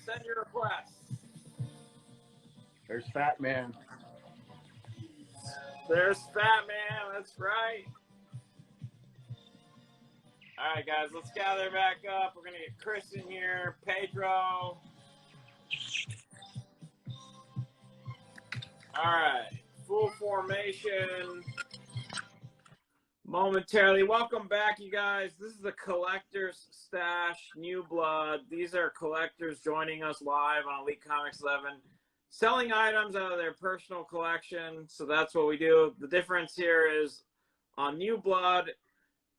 Send your requests. There's Fat Man. There's Fat Man. That's right. All right, guys, let's gather back up. We're going to get Chris in here, Pedro. All right, full formation. Momentarily. Welcome back, you guys. This is the Collector's Stash, New Blood. These are collectors joining us live on Elite Comics 11, selling items out of their personal collection. So that's what we do. The difference here is on New Blood,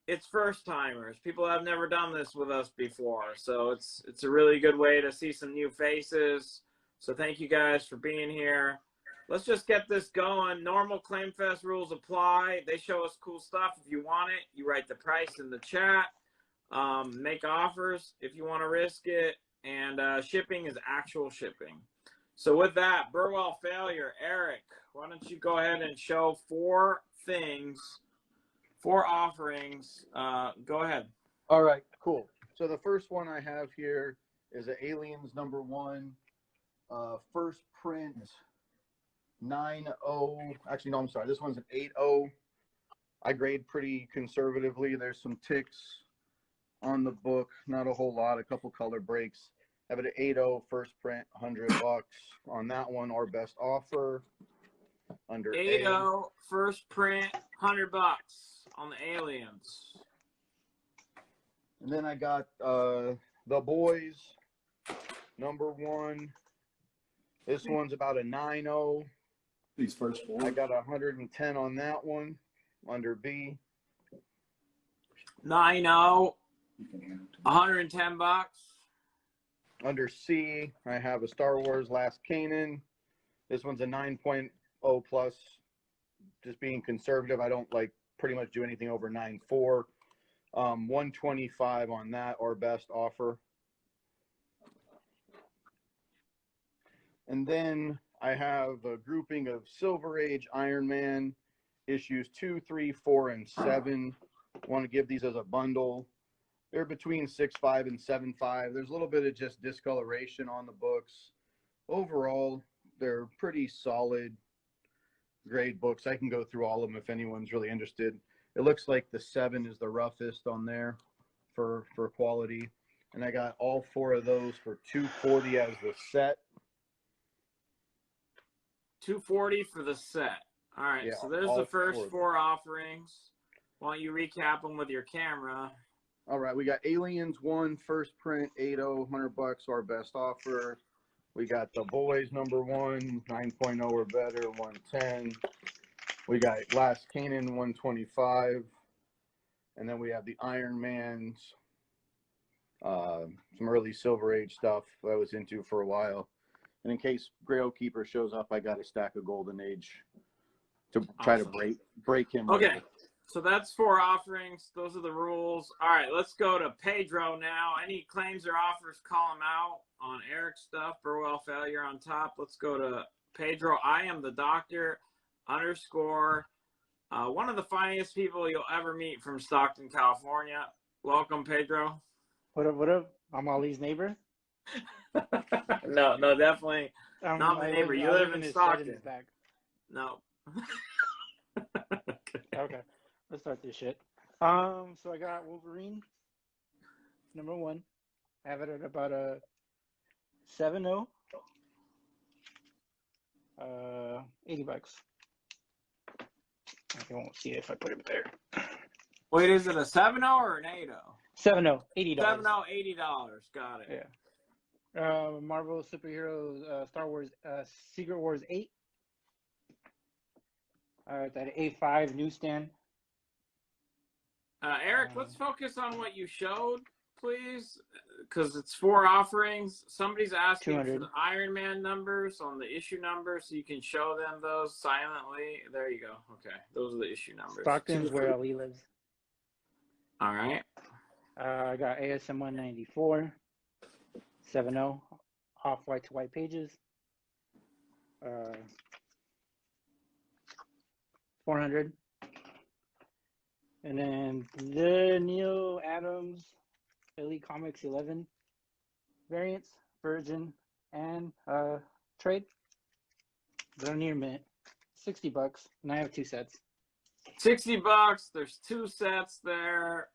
it's first timers. People have never done this with us before. So it's a really good way to see some new faces. So thank you guys for being here. Let's just get this going. Normal Claim Fest rules apply. They show us cool stuff. If you want it, you write the price in the chat. Make offers if you want to risk it. And shipping is actual shipping. So with that, Burwell Failure, Eric, why don't you go ahead and show 4 things, 4 offerings. Go ahead. All right, cool. So the first one I have here is a Aliens #1, first print 9.0. Actually, no, I'm sorry. This one's an 8.0. I grade pretty conservatively. There's some ticks on the book, not a whole lot, a couple color breaks. I have it at 8.0, first print, $100 on that one. Our best offer under 8.0, first print, $100 on the Aliens. And then I got The Boys #1. This one's about a 9.0. These first 4. I got 110 on that one under B. 9.0, $110. Under C, I have a Star Wars Last Kanan. This one's a 9.0 plus. Just being conservative, I don't like pretty much do anything over 9.4. 125 on that, our best offer. And then I have a grouping of Silver Age Iron Man issues 2, 3, 4, and 7. I want to give these as a bundle. They're between 6.5 and 7.5. There's a little bit of just discoloration on the books. Overall, they're pretty solid grade books. I can go through all of them if anyone's really interested. It looks like the 7 is the roughest on there for quality. And I got all 4 of those for $240 as the set. $240 for the set. All right, Yeah, so there's the first 4 offerings. Why don't you recap them with your camera? All right, we got Aliens 1, first print, 8.0, $100, our best offer. We got The Boys #1, 9.0 or better, 110. We got Last Kanan, 125. And then we have the Iron Mans, some early Silver Age stuff that I was into for a while. And in case Grail Keeper shows up, I got a stack of Golden Age to try to break him. Okay, over. so that's 4 offerings. Those are the rules. All right, let's go to Pedro now. Any claims or offers, call them out on Eric's stuff. Burwell Failure on top. Let's go to Pedro. I am the doctor _ one of the funniest people you'll ever meet from Stockton, California. Welcome, Pedro. What up? I'm Ali's neighbor. No, definitely not my neighbor. You live in Stockton. No. Okay, let's start this shit. So I got Wolverine #1. I have it at about a 7.0. $80. I won't see it if I put it there. Wait, is it a 7.0 or an 8.0? 7.0, $80. 7.0, $80. Got it. Yeah. Marvel Superheroes, Star Wars, Secret Wars 8. It's at A5 newsstand. Eric, let's focus on what you showed, please, because it's 4 offerings. Somebody's asking 200. for the Iron Man numbers on the issue numbers, so you can show them those silently. There you go. Okay, those are the issue numbers. Stockton's where Ali lives. All right. I got ASM 194, 7.0, off-white to white pages. 400. And then the Neil Adams Elite Comics 11 variants, Virgin, and trade. They're near mint. $60, and I have 2 sets. $60. There's 2 sets there.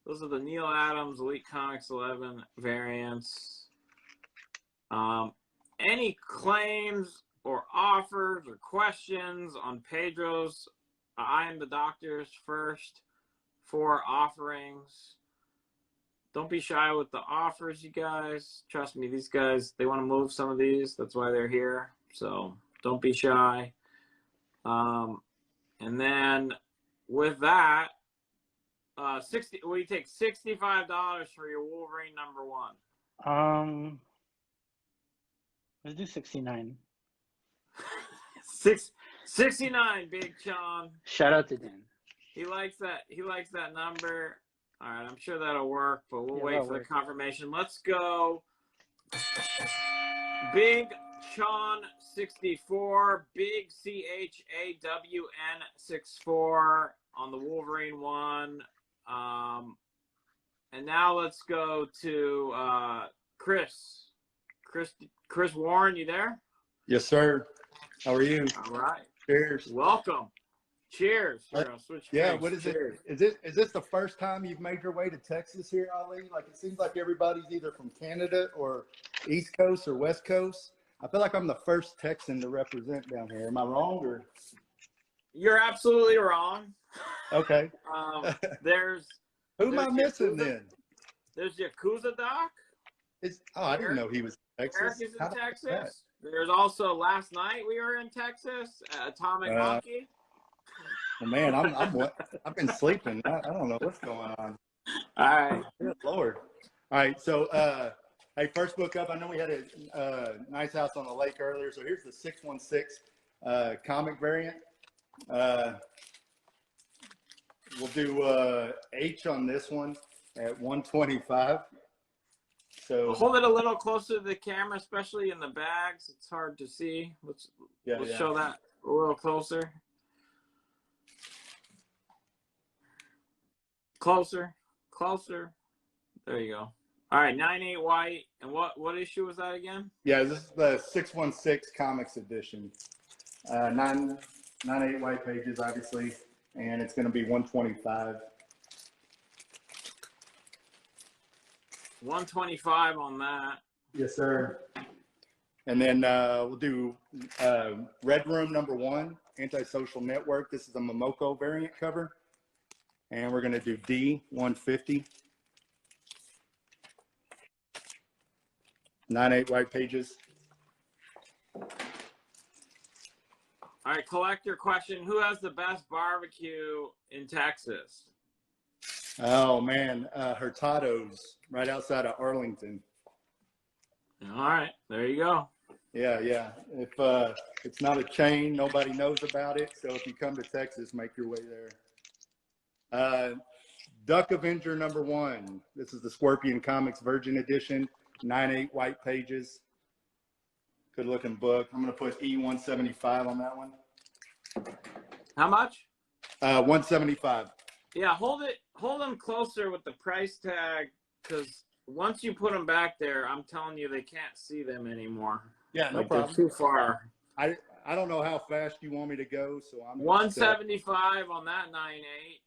Those are the Neil Adams Elite Comics 11 variants. Any claims or offers or questions on Pedro's I Am the Doctor's first 4 offerings? Don't be shy with the offers, you guys. Trust me, these guys, they want to move some of these. That's why they're here. So don't be shy. And then with that, will you take $65 for your Wolverine #1? Let's do 69. 69, Big Sean. Shout out to Dan. He likes that. He likes that number. All right, I'm sure that'll work, but we'll wait for the confirmation. Let's go. Big Sean 64, Big CHAWN 64 on the Wolverine one. And now let's go to Chris. Chris Warren, you there? Yes, sir. How are you? All right. Cheers. Welcome. Cheers. Yeah, what is it? Is this the first time you've made your way to Texas here, Ali? Like, it seems like everybody's either from Canada or East Coast or West Coast. I feel like I'm the first Texan to represent down here. Am I wrong? Or you're absolutely wrong. Okay. Who am I missing then? There's Yakuza Doc. I didn't know he was in Texas. Eric is in Texas. There's also last night we were in Texas, Atomic Monkey. Well, man, I've been sleeping. I don't know what's going on. All right. Good Lord. All right. So, hey, first book up. I know we had a nice house on the lake earlier. So here's the 616 comic variant. We'll do H on this one at 125. So hold it a little closer to the camera, especially in the bags. It's hard to see. Let's show that a little closer. Closer. There you go. All right, 9/8 white. And what issue was that again? Yeah, this is the 616 Comics edition. 9/8 white pages, obviously, and it's going to be 125. 125 on that. Yes, sir. And then we'll do Red Room #1, Antisocial Network. This is a Momoko variant cover. And we're going to do D150. 9/8 white pages. All right, collector question. Who has the best barbecue in Texas? Oh, man. Hurtado's right outside of Arlington. All right, there you go. Yeah. If it's not a chain, nobody knows about it. So if you come to Texas, make your way there. Duck Avenger #1. This is the Scorpion Comics Virgin Edition. 9/8 white pages. Good looking book. I'm going to put E175 on that one. How much? 175. Yeah, hold them closer with the price tag, because once you put them back there, I'm telling you, they can't see them anymore. Yeah, no like problem. They're too far. I don't know how fast you want me to go, so I'm 175 on that 9/8.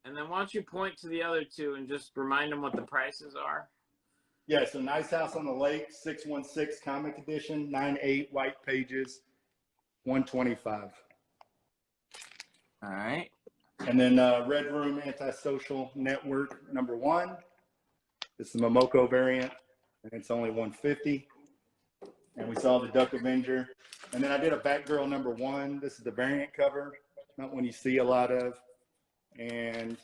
And then why don't you point to the other two and just remind them what the prices are? Yeah, so Nice House on the Lake, 616 comic edition, 9/8 white pages, 125. All right. And then Red Room Antisocial Network #1. This is the Momoko variant, and it's only 150. And we saw the Duck Avenger. And then I did a Batgirl #1. This is the variant cover, not one you see a lot of. And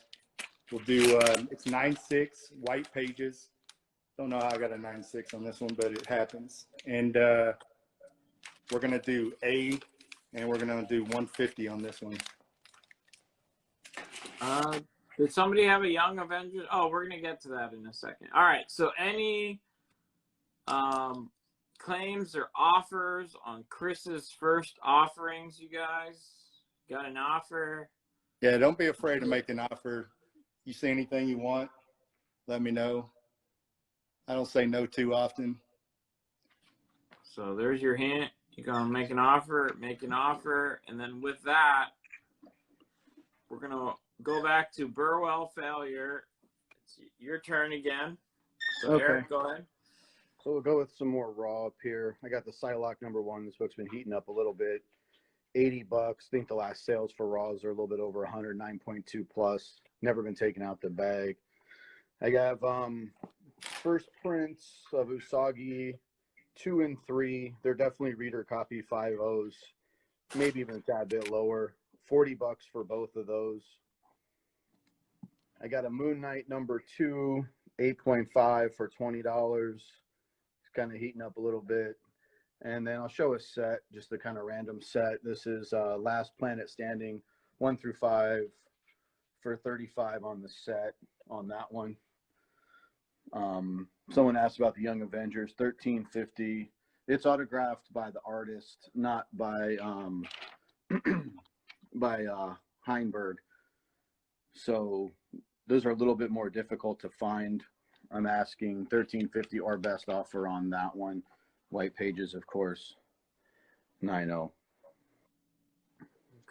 we'll do, it's 9/6 white pages. Don't know how I got a 9/6 on this one, but it happens. And we're going to do A, and we're going to do 150 on this one. Did somebody have a Young Avengers? Oh, we're going to get to that in a second. All right. So any claims or offers on Chris's first offerings, you guys? Got an offer? Yeah, don't be afraid to make an offer. You see anything you want, let me know. I don't say no too often. So there's your hint. You're going to make an offer, and then with that, we're going to go back to Burwell failure. It's your turn again. So Okay. Eric, go ahead. So we'll go with some more raw up here. I got the Psylocke #1. This book's been heating up a little bit. $80. I think the last sales for raws are a little bit over 100, 9.2 plus. Never been taken out the bag. I have first prints of Usagi 2 and 3. They're definitely reader copy 5.0s, maybe even a tad bit lower. $40 for both of those. I got a Moon Knight #2, 8.5 for $20. It's kind of heating up a little bit. And then I'll show a set, just a kind of random set. This is Last Planet Standing 1 through 5 for $35 on the set on that one. Someone asked about the Young Avengers, $13.50. It's autographed by the artist, not by by Heinberg. So those are a little bit more difficult to find. I'm asking $13.50 or best offer on that one. White pages, of course. 9.0.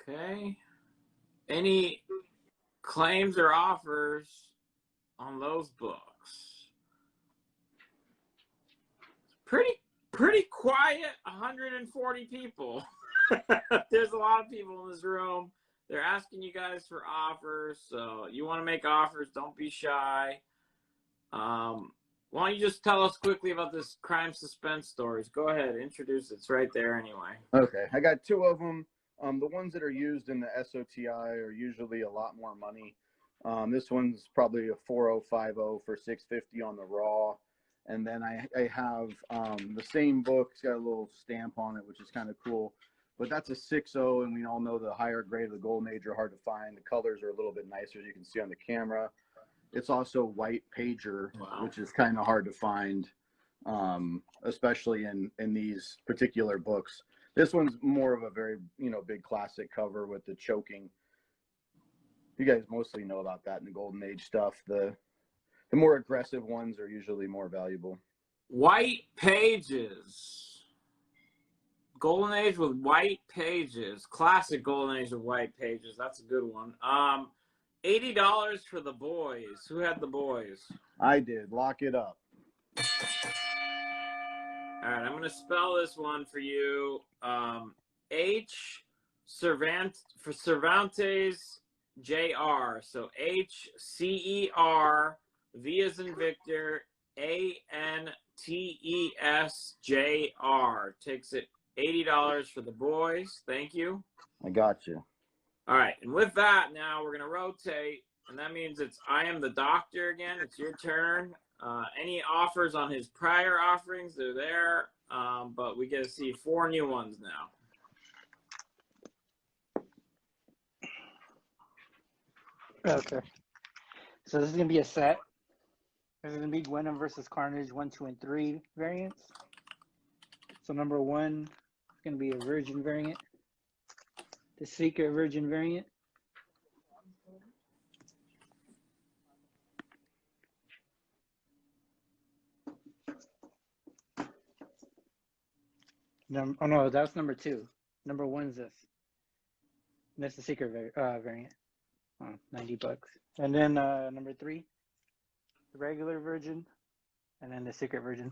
Okay. Any claims or offers on those books? Pretty quiet. 140 people. There's a lot of people in this room. They're asking you guys for offers, so you want to make offers, don't be shy. Why don't you just tell us quickly about this crime suspense stories? Go ahead, introduce it. It's right there anyway. Okay, I got 2 of them. The ones that are used in the SOTI are usually a lot more money. This one's probably a 4.050 for $6.50 on the raw. And then I have the same book. It's got a little stamp on it, which is kind of cool. But that's a 6.0, and we all know the higher grade of the Golden Age are hard to find. The colors are a little bit nicer, as you can see on the camera. It's also white pager, Wow. which is kind of hard to find, especially in these particular books. This one's more of a very, big classic cover with the choking. You guys mostly know about that in the Golden Age stuff. The more aggressive ones are usually more valuable. White pages. Golden Age with white pages. Classic Golden Age with white pages. That's a good one. $80 for The Boys. Who had The Boys? I did. Lock it up. All right, I'm going to spell this one for you. Cervantes Jr. So HCER, V as in Victor, ANTESJR. Takes it $80 for The Boys. Thank you. I got you. All right, and with that, now we're going to rotate, and that means it's I Am the Doctor again. It's your turn. Any offers on his prior offerings, they're there, but we get to see 4 new ones now. Okay. So this is going to be a set. This is going to be Gwenom versus Carnage 1, 2, and 3 variants. So #1 is going to be a Virgin variant. The Secret Virgin variant. Oh no, that's #2. #1's this. And that's the Secret variant. Oh, $90. And then #3, the regular Virgin, and then the Secret Virgin.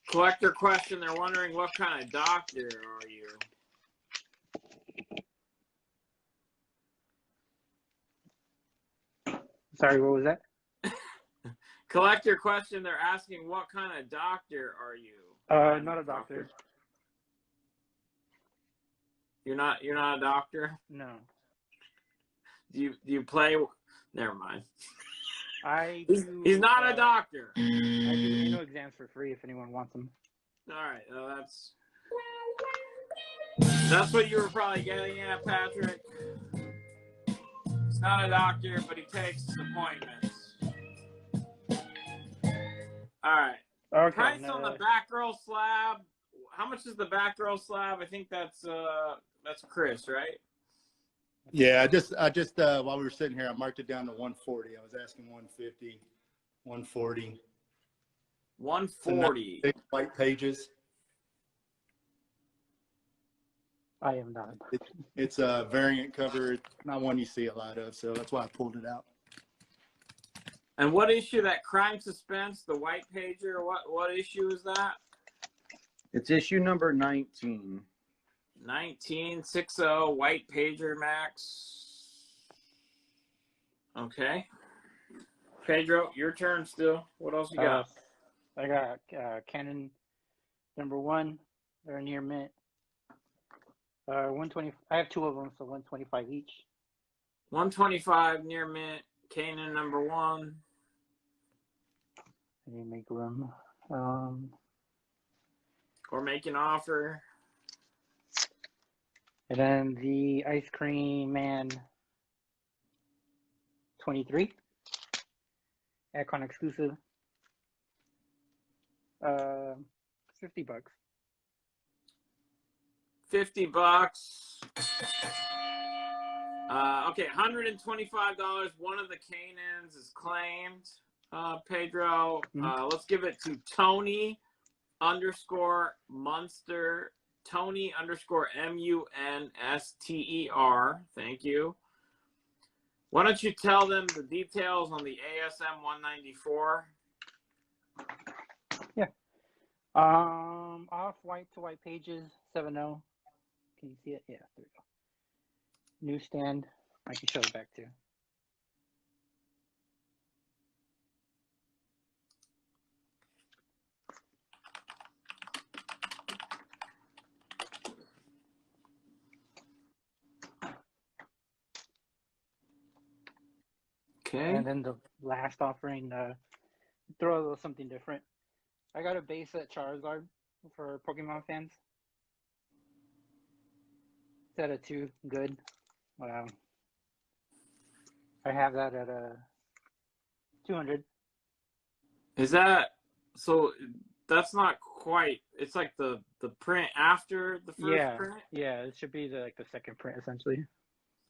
Collector question, they're wondering what kind of doctor are you? Sorry, what was that? Collector question, they're asking what kind of doctor are you? Not a doctor. You're not a doctor? No. Do you play? Never mind. He's not a doctor. I do anal exams for free if anyone wants them. All right, that's what you were probably getting at, Patrick. He's not a doctor, but he takes appointments. All right. Okay. Price on the back row slab. How much is the back row slab? I think that's Chris, right? Yeah, I just while we were sitting here, I marked it down to 140. I was asking 150, 140. 140. 6 white pages. I am not. It's a variant cover. It's not one you see a lot of, so that's why I pulled it out. And what issue? That Crime Suspense, the white pager. What issue is that? It's issue number 19. 1960 white pager, Max. Okay. Pedro, your turn still. What else you got? I got Canon #1. They're near mint. 120. I have 2 of them, so 125 each. 125 near mint. Kanan #1. I need to make room. Or make an offer. And then the Ice Cream Man 23. Icon exclusive. $50. $50. Okay, $125. One of the Canans is claimed. Pedro, let's give it to Tony _Munster. Tony _MUNSTER. Thank you. Why don't you tell them the details on the ASM 194? Yeah. Off white to white pages 7.0. Can you see it? Yeah, there we go. Newsstand. I can show it back too. Okay. And then the last offering, throw a little something different. I got a base at Charizard for Pokemon fans. Set of 2, good. I have that at 200. Is that so? That's not quite. It's like the print after the first print. Yeah, it should be the second print essentially.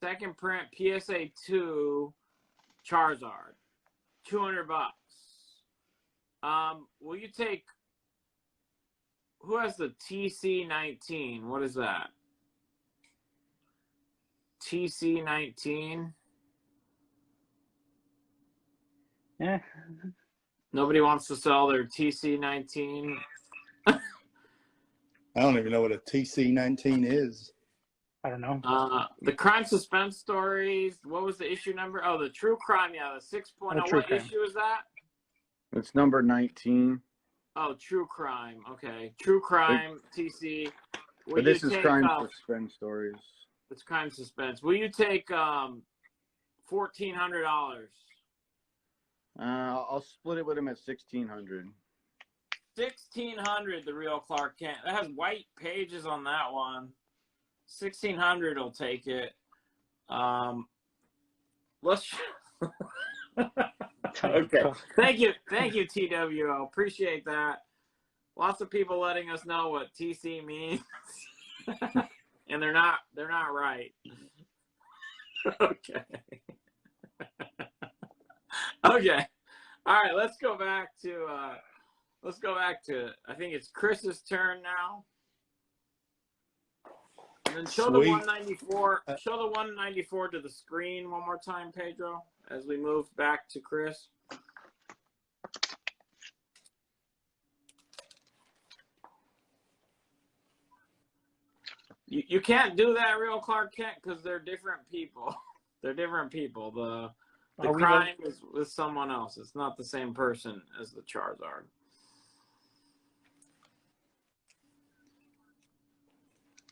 Second print PSA 2 Charizard, $200. Will you take? Who has the TC19? What is that? TC19. Yeah. Nobody wants to sell their TC19. I don't even know what a TC19 is. I don't know. The Crime Suspense Stories. What was the issue number? Oh, the True Crime. Yeah, the 6.0. True What Crime. issue is that? It's number 19. Oh, True Crime. Okay, True Crime TC. But this is Crime Suspense Stories. It's Crime Suspense. Will you take $1,400? I'll split it with him at 1,600. 1,600. The real Clark Kent. That has white pages on that one. 1,600 will take it. Let's. Okay. Thank you, TWO. Appreciate that. Lots of people letting us know what TC means, and they're not right. Okay. Okay. All right. Let's go back to. I think it's Chris's turn now. And then show the 194. Show the 194 to the screen one more time, Pedro, as we move back to Chris. You can't do that, real Clark Kent, because they're different people. They're different people. The crime is with someone else. It's not the same person as the Charizard.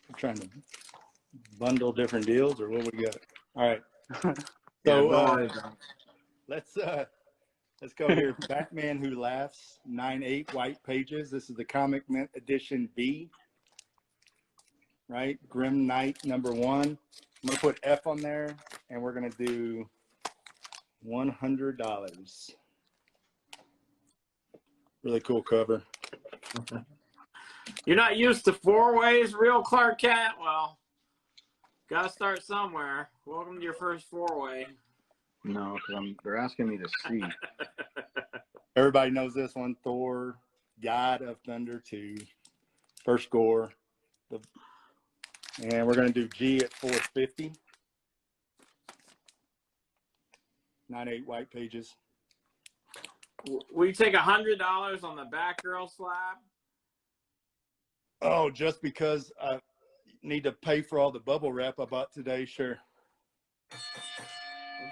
I'm trying to bundle different deals, or what we got? All right. So let's go here. Batman Who Laughs, 9/8 white pages. This is the Comic Mint Edition B. Right, Grim Knight #1. I'm gonna put F on there, and we're gonna do $100. Really cool cover. You're not used to 4-ways, real Clark Kent? Well, gotta start somewhere. Welcome to your first 4-way. No, because they're asking me to see. Everybody knows this one. Thor, God of Thunder 2, first score. And we're going to do G at 450. 9/8 white pages. We take $100 on the Batgirl slab. Oh, just because I need to pay for all the bubble wrap I bought today, sure.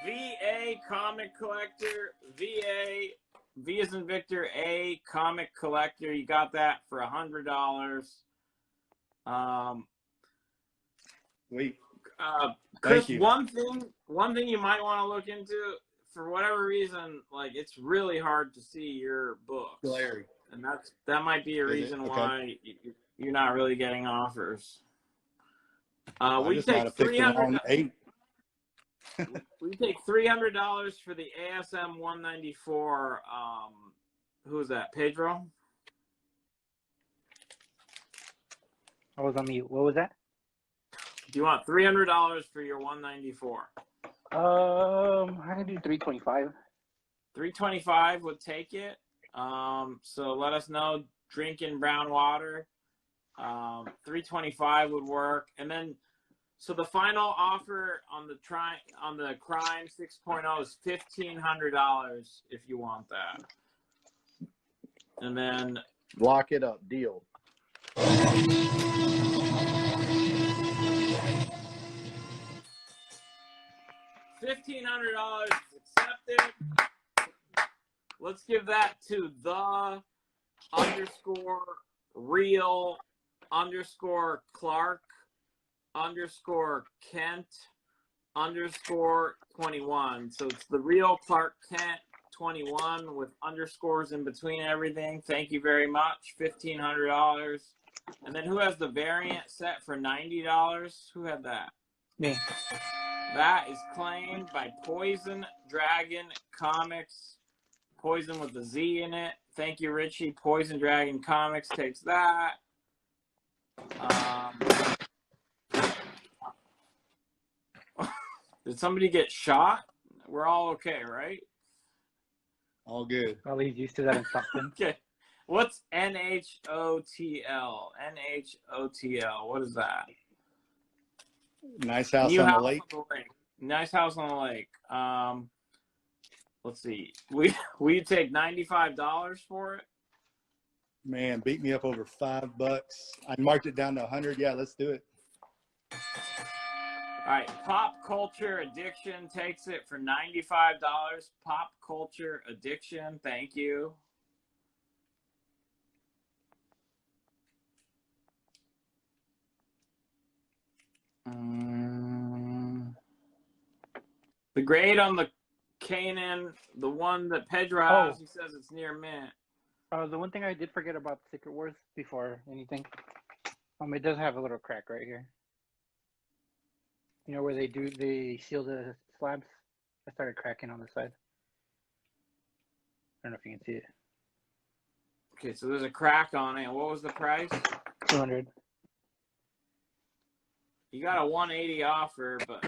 VA comic collector, VA, V as in Victor, A comic collector. You got that for $100. Wait. Chris, Thank you. one thing you might want to look into, for whatever reason, like it's really hard to see your books, Glary. and that might be a reason why you're not really getting offers. We just take might have picked the wrong 8. We take $300 for the ASM 194. Who is that? Pedro? I was on mute. What was that? Do you want $300 for your 194? I can do 325. 325 would take it. So let us know. Drinking brown water. 325 would work, and then so the final offer on the Crime 6.0 is $1,500 if you want that, and then Lock it up. Deal. $1,500 is accepted. Let's give that to _real_Clark_Kent_21. So it's the real Clark Kent 21 with underscores in between everything. Thank you very much. $1,500. And then who has the variant set for $90? Who had that? Me. That is claimed by Poison Dragon Comics. Poison with a Z in it. Thank you, Richie. Poison Dragon Comics takes that. Did somebody get shot? We're all okay, right? All good. Probably he's used to that in Stockton. Okay. What's NHOTL? NHOTL. What is that? Nice house New on house the lake. on the lake. Nice house on the lake. Let's see. We take $95 for it. Man, beat me up over $5. I marked it down to 100. Yeah, let's do it. All right, Pop Culture Addiction takes it for $95. Pop Culture Addiction, thank you. The grade on the Kanan, the one that Pedro has, he says it's near mint. The one thing I did forget about Secret Wars before anything, it does have a little crack right here. You know where they seal the slabs? I started cracking on the side. I don't know if you can see it. Okay, so there's a crack on it. What was the price? 200. You got a 180 offer, but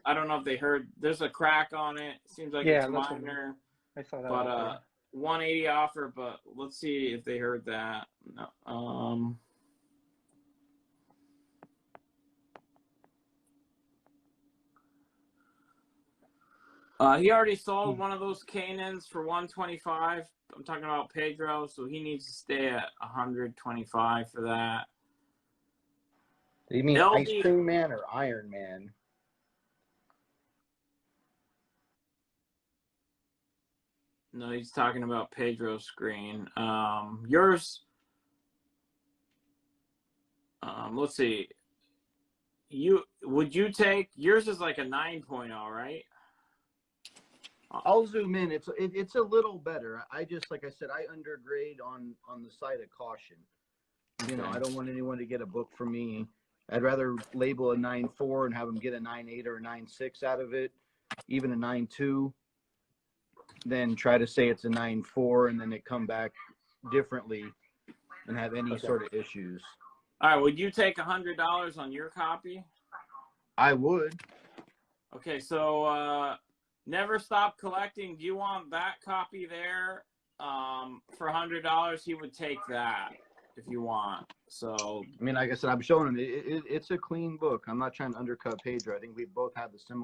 I don't know if they heard. There's a crack on it. Seems like it's minor. I saw that. But 180 offer, but let's see if they heard that. No. He already sold one of those Canans for $125. I'm talking about Pedro, so he needs to stay at $125 for that. You mean Ice Cream Man or Iron Man? No, he's talking about Pedro's screen. Yours. Let's see. Would you take yours is like a 9.0, right? I'll zoom in. It's a little better. I just, like I said, I undergrade on the side of caution. Okay. You know, I don't want anyone to get a book from me. I'd rather label a 9.4 and have them get a 9.8 or a 9.6 out of it, even a 9.2, than try to say it's a 9.4 and then it come back differently and have any sort of issues. All right. Would you take $100 on your copy? I would. Okay. So Never Stop Collecting. Do you want that copy there? for $100, he would take that if you want. So, I mean, like I said, I'm showing him. It's a clean book. I'm not trying to undercut Pedro. I think we both have the same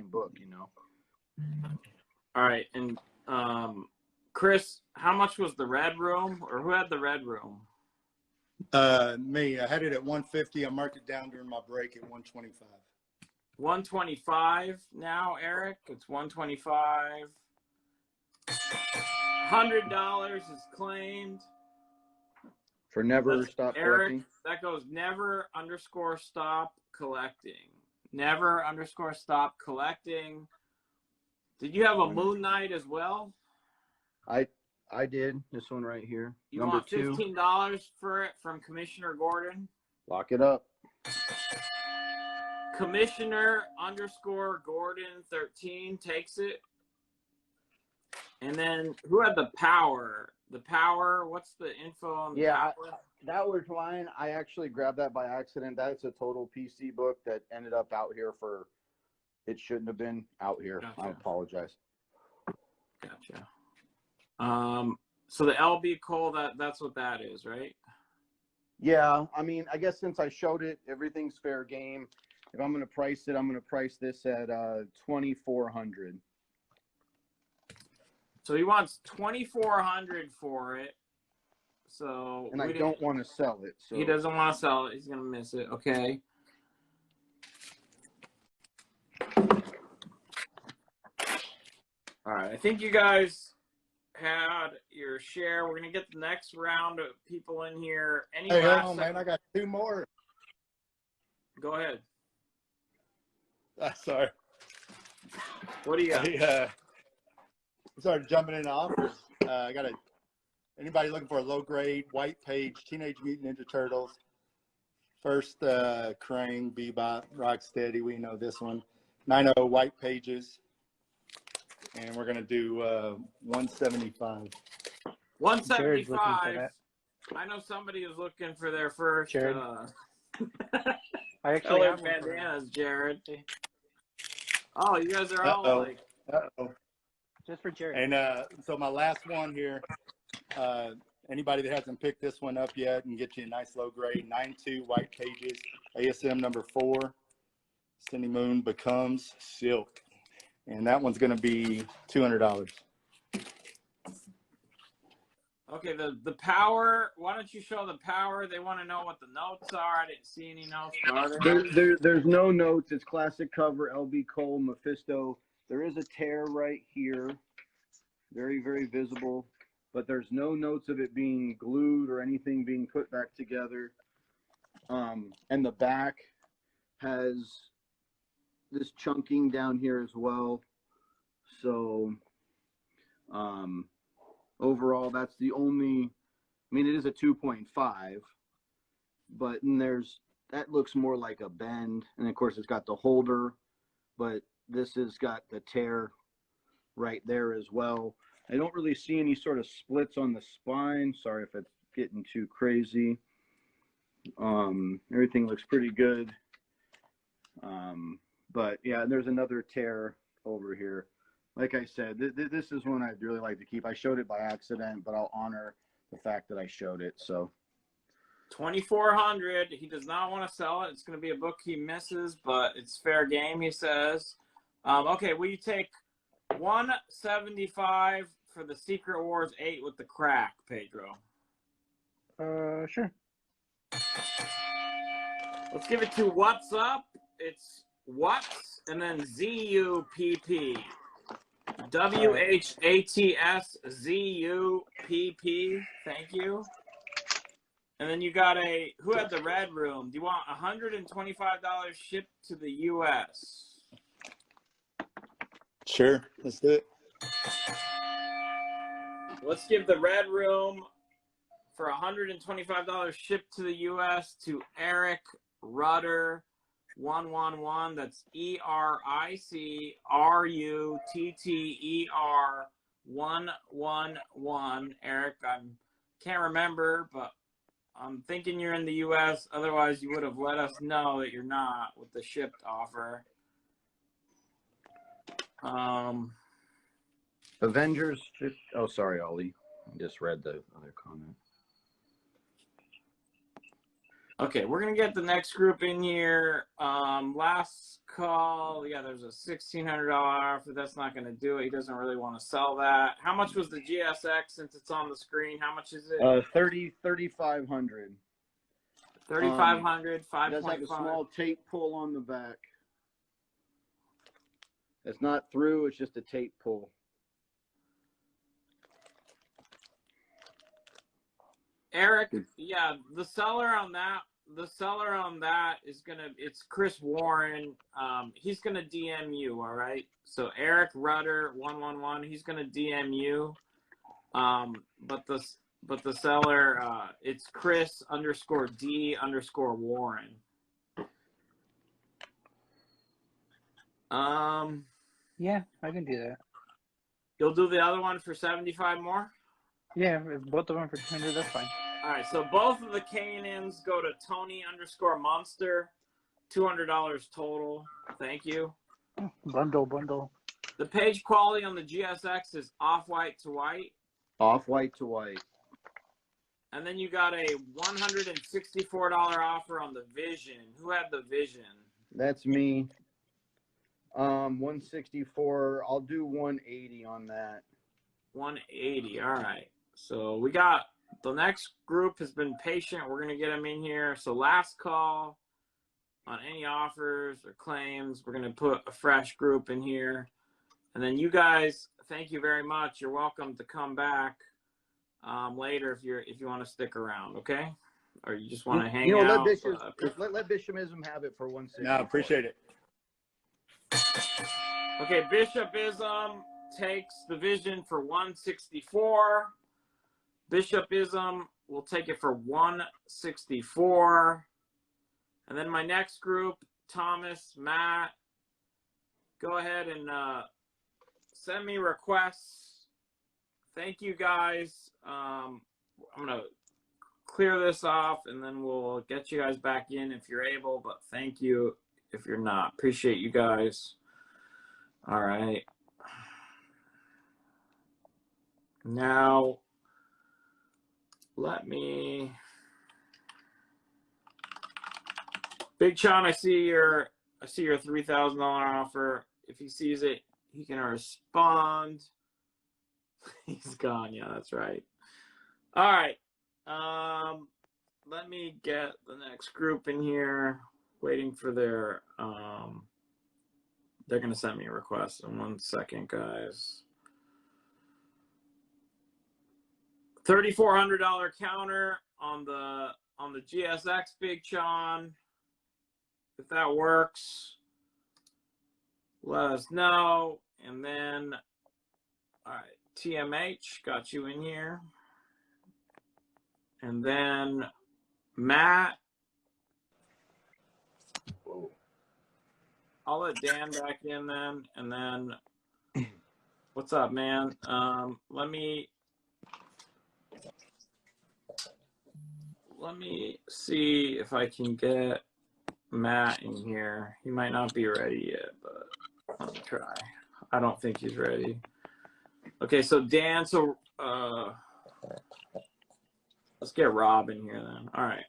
book, you know. all right. And Chris, how much was the Red Room, or who had the Red Room? Me. I had it at 150. I marked it down during my break at 125. 125 now, Eric. It's 125. $100 is claimed. For never That's stop Eric, collecting. that goes never_stop collecting. Never_stop collecting. Did you have a Moon Knight as well? I did. This one right here. You Number want $15 2. for it from Commissioner Gordon? Lock it up. Commissioner_Gordon 13 takes it. And then who had the Power? The Power, what's the info on the Power? That was mine. I actually grabbed that by accident. That's a total PC book that ended up out here for, it shouldn't have been out here. Gotcha. I apologize. Gotcha. So the LB Cole, that's what that is, right? Yeah, I mean, I guess since I showed it, everything's fair game. If I'm going to price it, I'm going to price this at $2,400. So he wants $2,400 for it. So And I don't want to sell it. So he doesn't want to sell it. He's gonna miss it. Okay. All right. I think you guys had your share. We're gonna get the next round of people in here. Any Hey, hold last on, man. I got 2 more. Go ahead. Sorry. What do you got? I started jumping into offers. I got anybody looking for a low grade white page Teenage Mutant Ninja Turtles. First Krang, Bebop, Rocksteady. We know this one. 90 white pages. And we're gonna do 175. 175. I know somebody is looking for their first Jared. I actually color have one for him. bandanas, Jared. Oh, you guys are all like, Just for Jared. And so my last one here, anybody that hasn't picked this one up yet and get you a nice low grade, 92 white pages, ASM number 4, Cindy Moon Becomes Silk. And that one's going to be $200. okay, the Power, why don't you show the Power? They want to know what the notes are. I didn't see any notes. There's no notes. It's classic cover, LB Cole, Mephisto. There is a tear right here. Very, very visible. But there's no notes of it being glued or anything being put back together. And the back has this chunking down here as well. So overall, that's the only, I mean, it is a 2.5, but that looks more like a bend. And of course it's got the holder, but this has got the tear right there as well. I don't really see any sort of splits on the spine. Sorry if it's getting too crazy. Everything looks pretty good. But yeah, there's another tear over here. Like I said, this is one I'd really like to keep. I showed it by accident, but I'll honor the fact that I showed it. So 2,400. He does not want to sell it. It's going to be a book he misses, but it's fair game, he says. Okay, will you take 175 for the Secret Wars 8 with the crack, Pedro? Sure. Let's give it to What's Up. It's What's and then ZUPP. WHATSZUPP. Thank you. And then you got who had the Red Room? Do you want $125 shipped to the U.S.? Sure, let's do it. Let's give the Red Room for $125 shipped to the U.S. to Eric Rudder 111. That's ERICRUTTER 111. Eric, I can't remember, but I'm thinking you're in the U.S. Otherwise, you would have let us know that you're not with the shipped offer. Avengers. Oh, sorry, Ollie. I just read the other comment. Okay, we're gonna get the next group in here. Last call. Yeah, there's a $1,600 offer. That's not gonna do it. He doesn't really want to sell that. How much was the GSX since it's on the screen? How much is it? 3,500. 3,500. It does have a 5.5. small tape pull on the back. It's not through. It's just a tape pull. Eric, yeah, the seller on that is it's Chris Warren. He's gonna DM you, all right? So Eric Rudder 111, he's gonna DM you. But the seller, it's Chris_D_Warren. Yeah, I can do that. You'll do the other one for 75 more? Yeah, if both of them for 200, that's fine. All right, so both of the K&Ns go to Tony_Munster, $200 total. Thank you. Bundle. The page quality on the GSX is off-white to white. Off-white to white. And then you got a $164 offer on the Vision. Who had the Vision? That's me. 164. I'll do 180 on that. 180. All right. So we got the next group has been patient. We're going to get them in here. So last call on any offers or claims. We're going to put a fresh group in here. And then you guys, thank you very much. You're welcome to come back later if you want to stick around, okay? Or you just want to hang out. Let Bishomism have it for 160. No, appreciate it. Okay, Bishopism takes the Vision for 164. Bishopism will take it for 164. And then my next group, Thomas, Matt, go ahead and send me requests. Thank you guys. I'm going to clear this off and then we'll get you guys back in if you're able, but thank you if you're not. Appreciate you guys. All right. Now, let me. Big Sean, I see your $3,000 offer. If he sees it, he can respond. He's gone. Yeah, that's right. All right. Let me get the next group in here. Waiting for their. They're gonna send me a request in 1 second, guys. $3,400 counter on the GSX, Big Sean. If that works, let us know. And then, all right, TMH got you in here. And then Matt. Whoa. I'll let Dan back in then. And then, what's up, man? Let me see if I can get Matt in here. He might not be ready yet, but let me try. I don't think he's ready. Okay, so Dan, let's get Rob in here then. All right.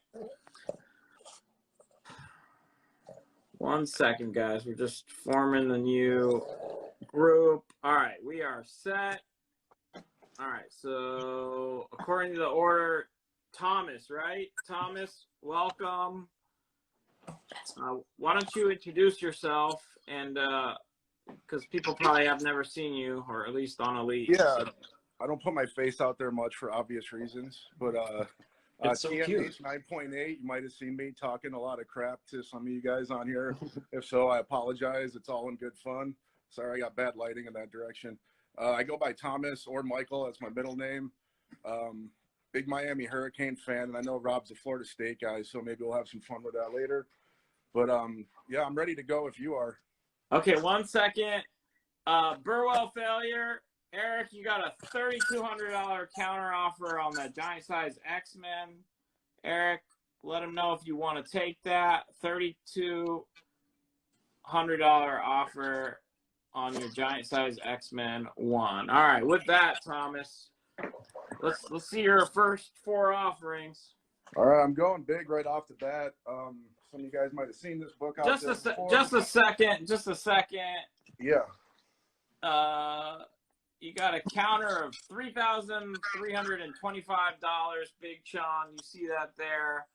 1 second, guys. We're just forming the new group. All right, we are set. All right, so according to the order, Thomas, right? Thomas, welcome. Why don't you introduce yourself? And because people probably have never seen you, or at least on Elite. Yeah, so. I don't put my face out there much for obvious reasons, but It's so cute. 9.8, you might have seen me talking a lot of crap to some of you guys on here. If so, I apologize. It's all in good fun. Sorry, I got bad lighting in that direction. I go by Thomas or Michael. That's my middle name. Big Miami Hurricane fan, and I know Rob's a Florida State guy, so maybe we'll have some fun with that later. But yeah, I'm ready to go if you are. Okay, 1 second. Burwell failure. Eric, you got a $3,200 counter offer on that giant size X-Men. Eric, let him know if you want to take that. $3,200 offer on your giant size X-Men 1. All right, with that, Thomas, Let's see your first 4 offerings. All right, I'm going big right off the bat. Some of you guys might have seen this book out there before. Just a second. Yeah. You got a counter of $3,325. Big Sean, you see that there?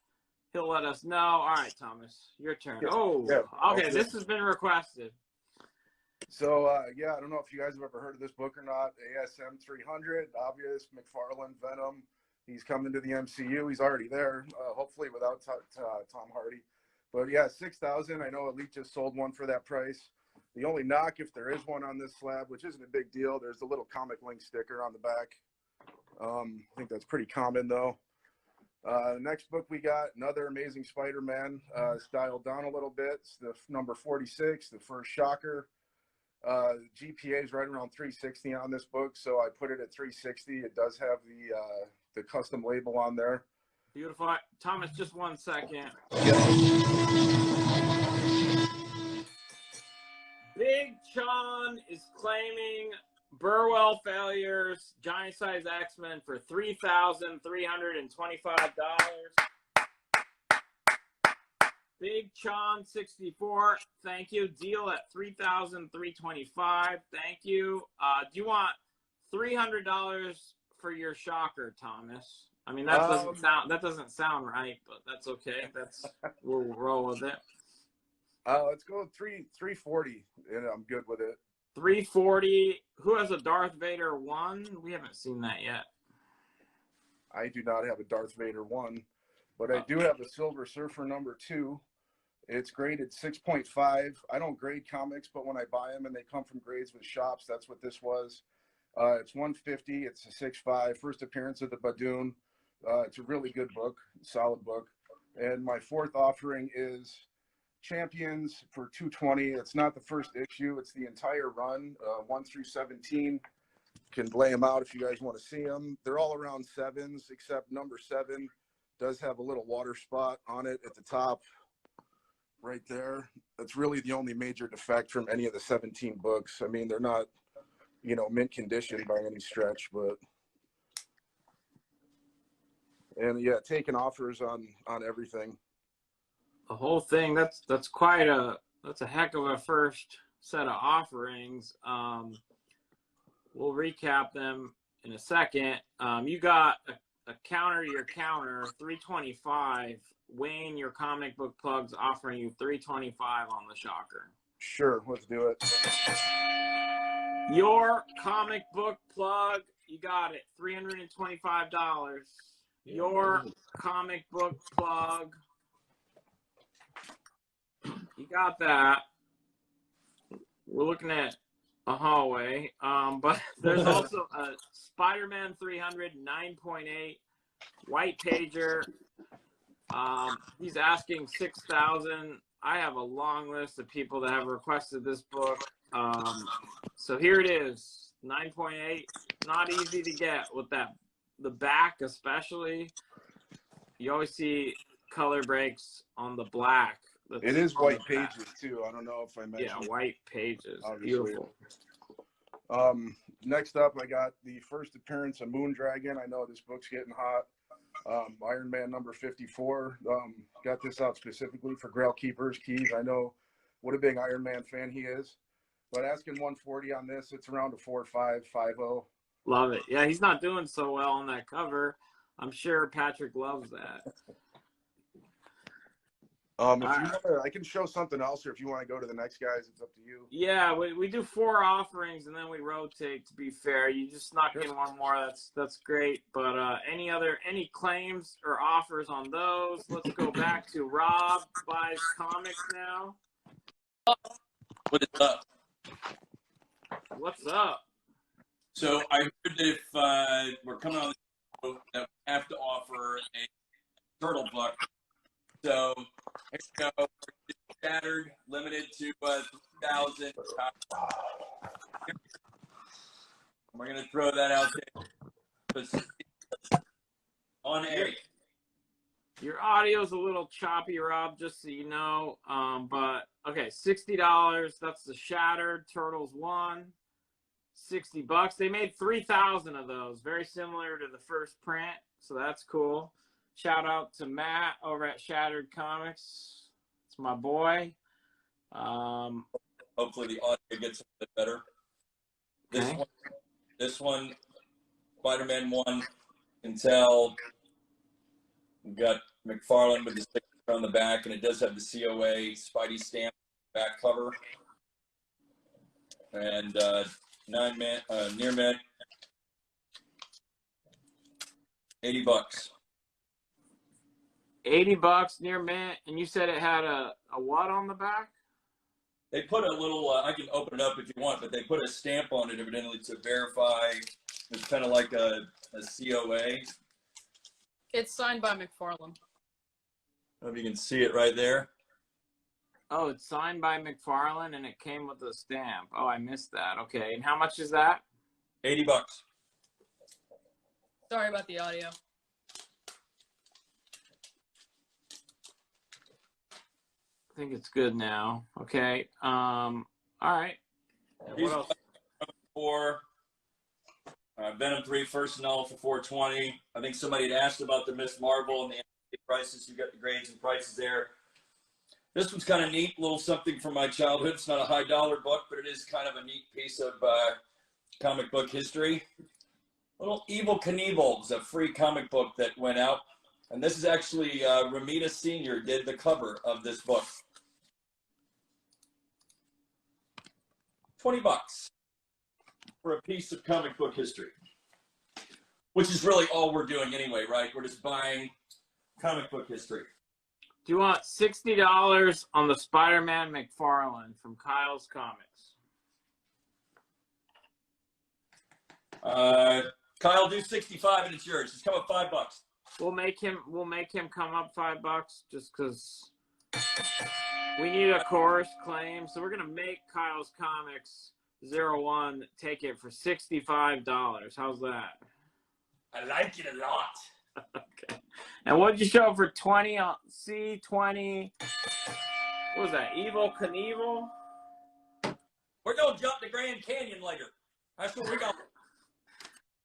He'll let us know. All right, Thomas, your turn. Yeah. Oh, Yeah. Okay. This has been requested. So, yeah, I don't know if you guys have ever heard of this book or not. ASM 300, obvious, McFarlane, Venom. He's coming to the MCU. He's already there, hopefully without Tom Hardy. But, yeah, $6,000. I know Elite just sold one for that price. The only knock, if there is one on this slab, which isn't a big deal, there's a little comic link sticker on the back. I think that's pretty common, though. Next book we got, another Amazing Spider-Man, styled down a little bit. It's the number 46, the first Shocker. GPA is right around 360 on this book, so I put it at 360. It does have the custom label on there. Beautiful. Thomas, just 1 second. Big Sean is claiming Burwell Failures Giant Size X-Men for $3,325. Big Sean 64, thank you. Deal at $3,325. Thank you. Do you want $300 for your Shocker, Thomas? I mean, that doesn't sound right, but that's okay. We'll roll with it. Let's go with 340, and I'm good with it. 340. Who has a Darth Vader 1? We haven't seen that yet. I do not have a Darth Vader 1, but I do have a Silver Surfer number 2. It's graded 6.5. I don't grade comics, but when I buy them and they come from grades with shops, that's what this was. It's 150. It's a 6.5. First appearance of the Badoon. It's a really good book, solid book. And my 4th offering is Champions for $220. It's not the first issue. It's the entire run, 1 through 17. Can lay them out if you guys want to see them. They're all around 7s, except number 7 does have a little water spot on it at the top right there. That's really the only major defect from any of the 17 books. I mean, they're not, mint condition by any stretch, but and yeah, taking offers on everything. The whole thing, that's a heck of a first set of offerings. We'll recap them in a second. You got a counter to your counter, $325. Wayne, your comic book plug's offering you $325 on the Shocker. Sure, let's do it. Your comic book plug, you got it, $325. Your comic book plug, you got that. We're looking at a hallway, but there's also a Spider-Man 300 9.8 white pager. He's asking $6,000. I have a long list of people that have requested this book. So here it is, 9.8. Not easy to get with that. The back, especially, you always see color breaks on the black. It is white pages too. I don't know if I mentioned. Yeah, white pages. Obviously. Beautiful. Next up, I got the first appearance of Moondragon. I know this book's getting hot. Iron Man number 54. Got this out specifically for Grail Keepers Keys. I know what a big Iron Man fan he is. But asking 140 on this, it's around a 4.550. Love it. Yeah, he's not doing so well on that cover. I'm sure Patrick loves that. I can show something else, or if you want to go to the next guys, it's up to you. Yeah, we do 4 offerings and then we rotate. To be fair, you just snuck in one more. That's great. But any claims or offers on those? Let's go back to Rob buys comics now. What is up? What's up? So I heard that if we're coming on the show, that we have to offer a turtle book. So here we go. Shattered, limited to 3,000. We're going to throw that out there. On air. Your audio's a little choppy, Rob, just so you know. But okay, $60. That's the Shattered Turtles 1. $60. They made 3,000 of those, very similar to the first print, so that's cool. Shout out to Matt over at Shattered Comics. It's my boy. Hopefully the audio gets a bit better. Okay. This one, Spider-Man 1, you can tell we've got McFarlane with the sticker on the back, and it does have the COA Spidey stamp back cover. And near mint, $80. $80 near mint, and you said it had a what on the back? They put a little, I can open it up if you want, but they put a stamp on it evidently to verify. It's kind of like a COA. It's signed by McFarlane. I don't know if you can see it right there. Oh, it's signed by McFarlane, and it came with a stamp. Oh, I missed that. Okay, and how much is that? $80. Sorry about the audio. I think it's good now. Okay. All right. And what else? For Venom 3 first null for $420. I think somebody had asked about the Miss Marvel and the prices. You got the grades and prices there. This one's kind of neat, little something from my childhood. It's not a high dollar book, but it is kind of a neat piece of comic book history. Little Evil Knievel is a free comic book that went out. And this is actually Ramita Sr. did the cover of this book. $20 for a piece of comic book history, which is really all we're doing anyway, right? We're just buying comic book history. Do you want $60 on the Spider-Man McFarlane from Kyle's Comics? Kyle, do 65 and it's yours. Just come up $5. We'll make him come up $5 just because we need a chorus claim. So we're gonna make Kyle's Comics 01 take it for $65. How's that? I like it a lot. Okay. And what'd you show for 20 on C20? What was that? Evil Knievel? We're gonna jump the Grand Canyon later. That's what we got.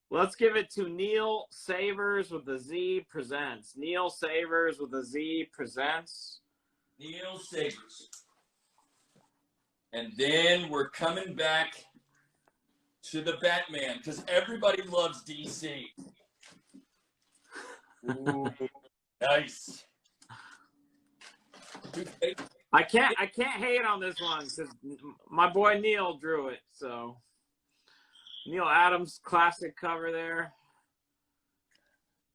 Let's give it to Neil Savers with the Z Presents. Neil Savers with the Z Presents. Neil Savers. And then we're coming back to the Batman because everybody loves DC. Ooh, nice. I can't hate on this one because my boy Neil drew it. So Neil Adams classic cover there.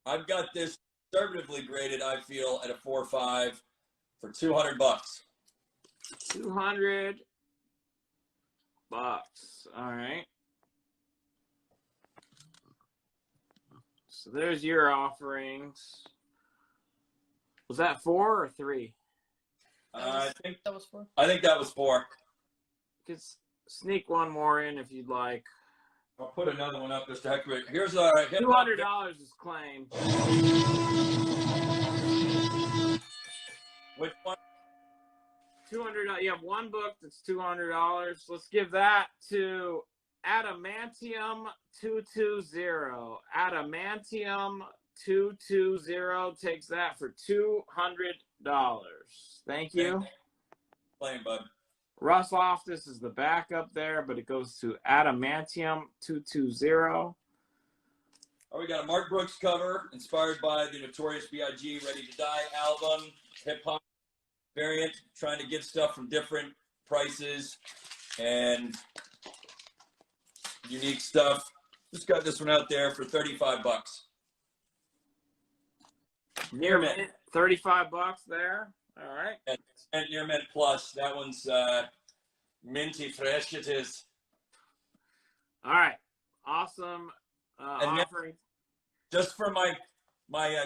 I've got this conservatively graded, I feel, at a 4 or 5 for $200. $200. All right. So there's your offerings. Was that 4 or 3? I think That was 4. that was 4. You could sneak one more in if you'd like. I'll put another one up just to heck of it. Here's $200 is claimed. Which one? $200. You have one book that's $200. Let's give that to Adamantium 220. Adamantium 220 takes that for $200. Thank you. Playing, bud. Russ Loftus is the backup there, but it goes to Adamantium 220. Oh, we got a Mark Brooks cover inspired by the Notorious B.I.G. Ready to Die album, hip hop variant, trying to get stuff from different prices and unique stuff. Just got this one out there for $35. Near mint, $35 there. All right. And Near Mint Plus, that one's minty fresh. It is. All right. Awesome offering. Just for my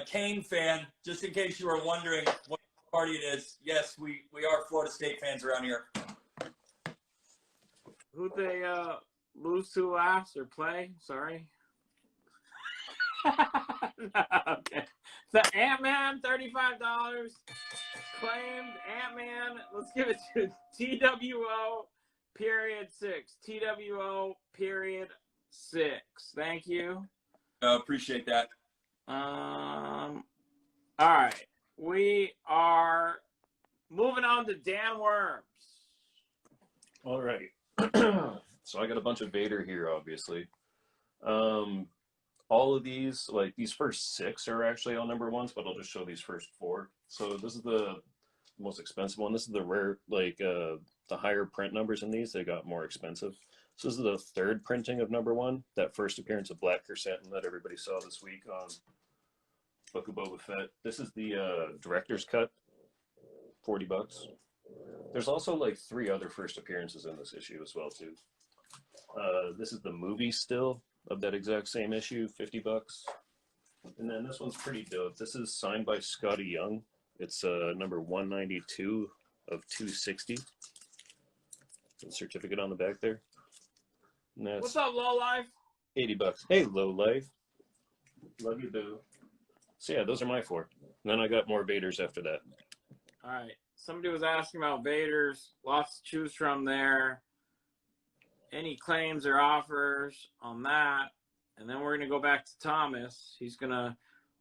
Kane fan, just in case you were wondering what party it is, yes, we are Florida State fans around here. Who'd they lose to last or play? Sorry. Okay. The Ant-Man, $35. Claimed Ant-Man. Let's give it to TWO period 6. TWO period 6. Thank you. Appreciate that. All right. We are moving on to Dan Worms. All right. So I got a bunch of Vader here, obviously. All of these, like these first 6 are actually all number 1s, but I'll just show these first 4. So this is the most expensive one. This is the rare, like the higher print numbers in these, they got more expensive. So this is the 3rd printing of number 1, that first appearance of Black Chrysanthemum that everybody saw this week on Book of Boba Fett. This is the director's cut, $40. There's also like 3 other first appearances in this issue as well too. This is the movie still of that exact same issue, $50. And then this one's pretty dope. This is signed by Scotty Young. It's number 192 of 260. The certificate on the back there. And that's What's up, Low Life? $80. Hey, Low Life. Love you, boo. So yeah, those are my 4. And then I got more Vaders after that. All right. Somebody was asking about Vaders. Lots to choose from there. Any claims or offers on that? And then we're going to go back to Thomas. He's going to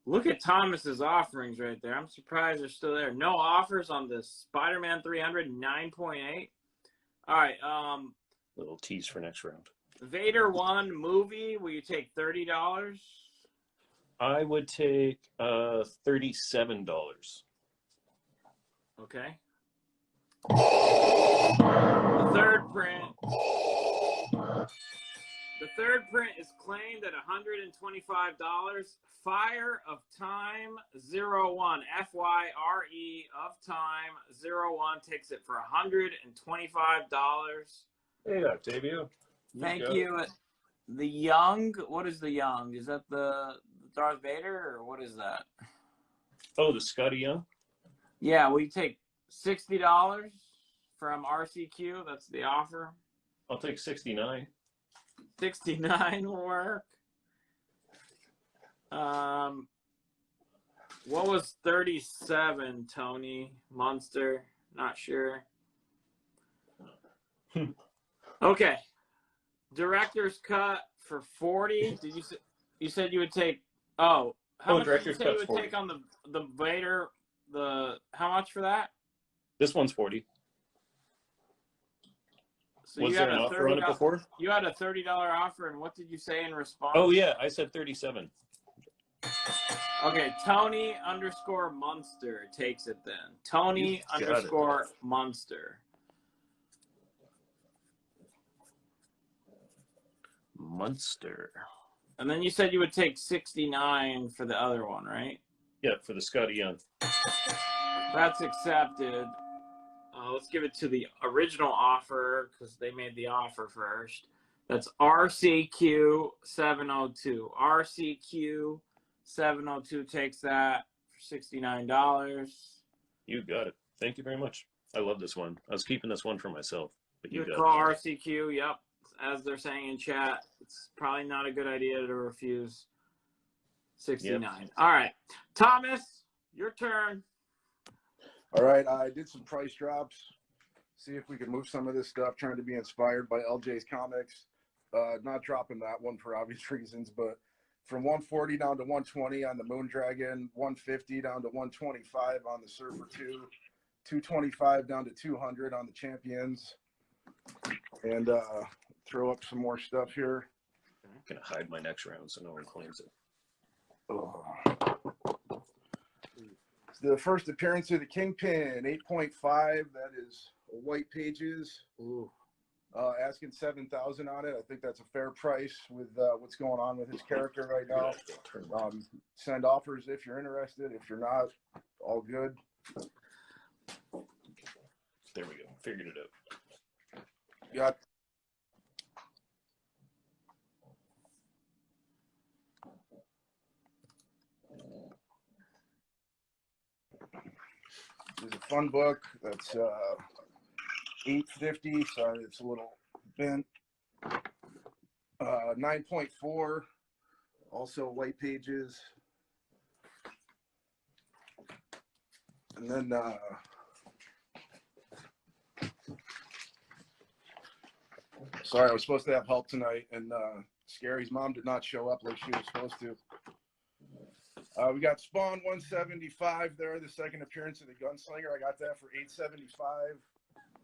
look at Thomas's offerings right there. I'm surprised they're still there. No offers on the Spider-Man 300 9.8. All right. Little tease for next round. Vader 1 movie. Will you take $30? I would take $37. Okay. The third print. The third print is claimed at $125. Fire of Time 01. FYRE of Time 01 takes it for $125. Hey, Octavio. Thank you. The Young. What is the Young? Is that the Darth Vader or what is that? Oh, the Scotty Young? Yeah, we take $60 from RCQ. That's the offer. I'll take 69. 69 will work. What was 37, Tony? Monster? Not sure. Okay. Director's cut for 40. Did you said you would take? Oh, how much did you say you would take on the Vader? How much for that? This one's 40. So Was you there had an a offer on it before? You had a $30 offer, and what did you say in response? Oh yeah, I said 37. Okay, Tony _ Munster takes it then. Tony _ Munster. Munster. And then you said you would take 69 for the other one, right? Yeah, for the Scotty Young. That's accepted. Let's give it to the original offer because they made the offer first. That's RCQ 702. RCQ 702 takes that for $69. You got it. Thank you very much. I love this one. I was keeping this one for myself, but you You got call it. RCQ, yep. As they're saying in chat, it's probably not a good idea to refuse 69. Yep. All right. Thomas, your turn. All right, I did some price drops. See if we can move some of this stuff, trying to be inspired by LJ's comics. Not dropping that one for obvious reasons, but from 140 down to 120 on the Moondragon, 150 down to 125 on the Surfer 2, 225 down to 200 on the Champions, and throw up some more stuff here. I'm going to hide my next round so no one claims it. Oh. The first appearance of the Kingpin, 8.5. That is white pages. Ooh. Asking $7,000 on it. I think that's a fair price with what's going on with his character right now. Send offers if you're interested. If you're not, all good. There we go. Figured it out. Got. It's a fun book. That's $8.50. Sorry, it's a little bent. 9.4. Also white pages. And then Sorry, I was supposed to have help tonight, and Scary's mom did not show up like she was supposed to. We got Spawn 175 there, the second appearance of the Gunslinger. I got that for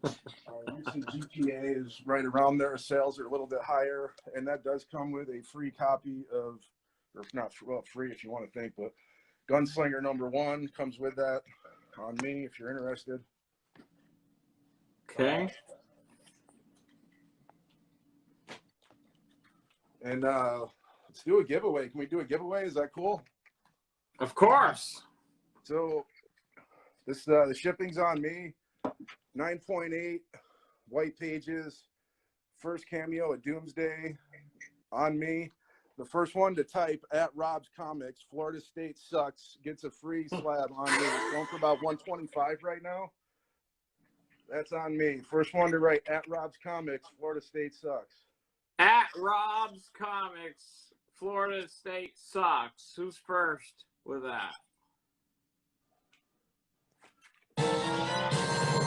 $875. Recent GPA is right around there. Sales are a little bit higher, and that does come with a free copy of, or not well, free if you want to think, but Gunslinger #1 comes with that on me if you're interested. Okay. And let's do a giveaway. Can we do a giveaway? Is that cool? Of course. So this the shipping's on me. 9.8 white pages. First cameo at Doomsday on me. The first one to type at Rob's Comics, Florida State sucks, gets a free slab on me. It's going for about $125 right now. That's on me. First one to write at Rob's Comics, Florida State sucks. At Rob's Comics, Florida State sucks. Who's first with that?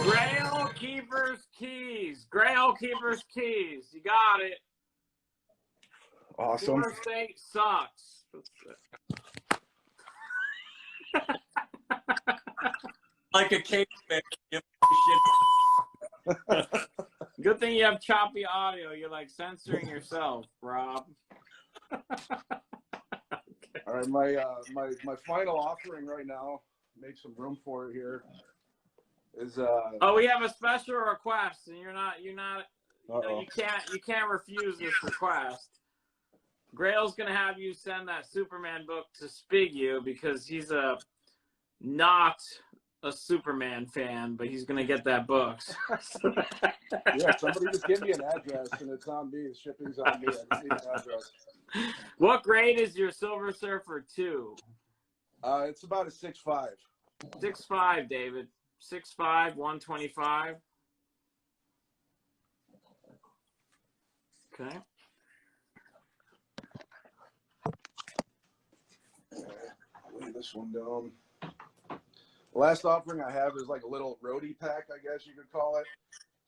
Grail Keeper's Keys. Grail Keeper's Keys. You got it. Awesome. Florida State sucks. Like a caveman. Good thing you have choppy audio. You're like censoring yourself, Rob. All right, my final offering right now, make some room for it here, is Oh, we have a special request, and you're not you uh-oh. can't refuse this request. Grail's gonna have you send that Superman book to Spigu because he's not a Superman fan, but he's gonna get that book. Yeah, somebody just give me an address, and it's on me. The shipping's on me. I just need an address. What grade is your Silver Surfer 2? It's about a 6.5. 6.5, David. 6.5, 125. Okay. Lay this one down. The last offering I have is like a little roadie pack, I guess you could call it.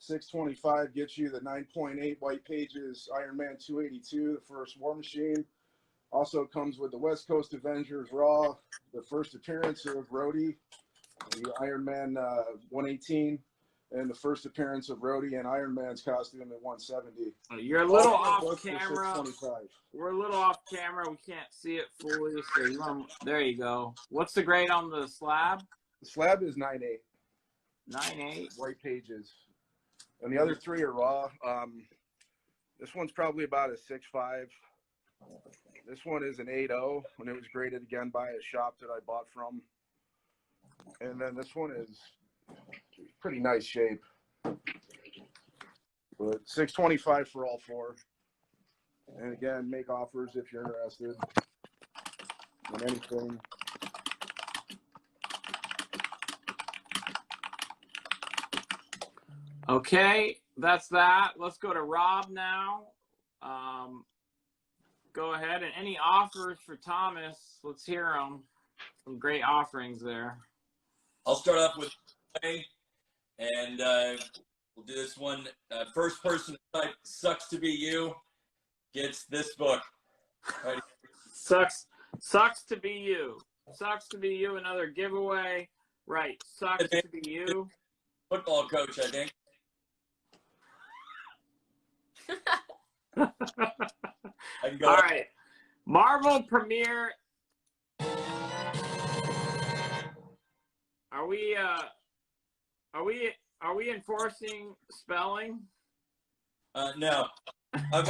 $625 gets you the 9.8 white pages Iron Man 282, the first War Machine. Also comes with the West Coast Avengers Raw, the first appearance of Rhodey, the Iron Man 118, and the first appearance of Rhodey in Iron Man's costume at 170. You're a little Also off camera. $625. We're a little off camera. We can't see it fully. So there you go. What's the grade on the slab? The slab is 9.8. 9.8. White pages. And the other three are raw. This one's probably about a 6.5. This one is an 8.0, and it was graded again by a shop that I bought from. And then this one is pretty nice shape. But $625 for all four. And again, make offers if you're interested in anything. Okay, that's that. Let's go to Rob now. Go ahead. And any offers for Thomas? Let's hear them. Some great offerings there. I'll start off with play, and we'll do this one. First person to type "sucks to be you" gets this book. Right. Sucks to be you. Sucks to be you. Another giveaway. Right. Sucks to be you. Football coach, I think. I can go. All right. Marvel premiere. Are we enforcing spelling? No. I'm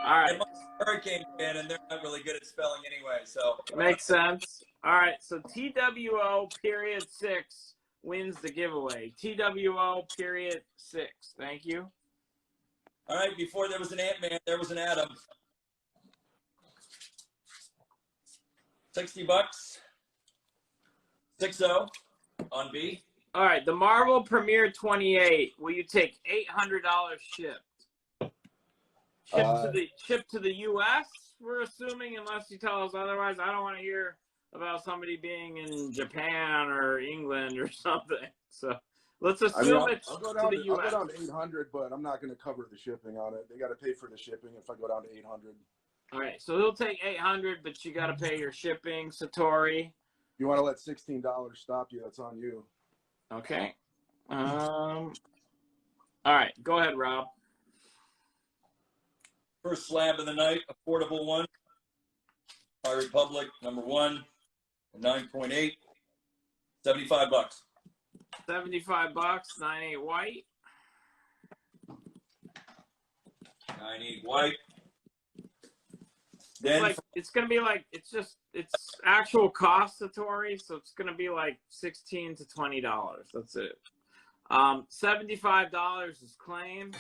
All right. a Hurricane fan, and they're not really good at spelling anyway. So Makes sense. All right. So TWO.6 wins the giveaway. TWO.6. Thank you. all right. Before there was an Ant-Man, there was an Atom. $60. 6-0 on B. All right. The Marvel Premiere 28. Will you take $800 shipped? Shipped to the U.S. We're assuming, unless you tell us otherwise. I don't want to hear about somebody being in Japan or England or something. So Let's I mean, assume I'll, it's I'll go to down the to, U.S. I'll go down to 800, but I'm not going to cover the shipping on it. They got to pay for the shipping if I go down to 800. All right, so he'll take 800, but you got to pay your shipping, Satori. You want to let $16 stop you? That's on you. Okay. All right, go ahead, Rob. First slab of the night, affordable one. High Republic, number 1, 9.8, $75. $75, 9.8 white. 9.8 white. It's Then like it's gonna be like it's actual cost, Satori, so it's gonna be like $16 to $20. That's it. $75 is claim.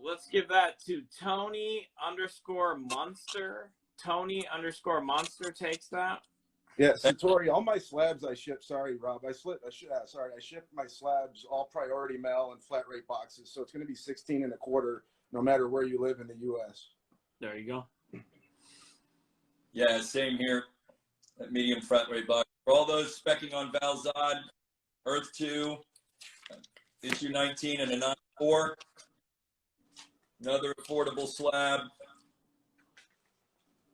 Let's give that to Tony_Munster. Tony_Munster takes that. Yeah, Satori, all my slabs I ship. Sorry, Rob. I ship my slabs all priority mail and flat rate boxes, so it's going to be 16 and a quarter, no matter where you live in the U.S. There you go. yeah, same here. That medium flat rate box. For all those specking on Valzad, Earth 2, issue 19 and a 9.4. Another affordable slab,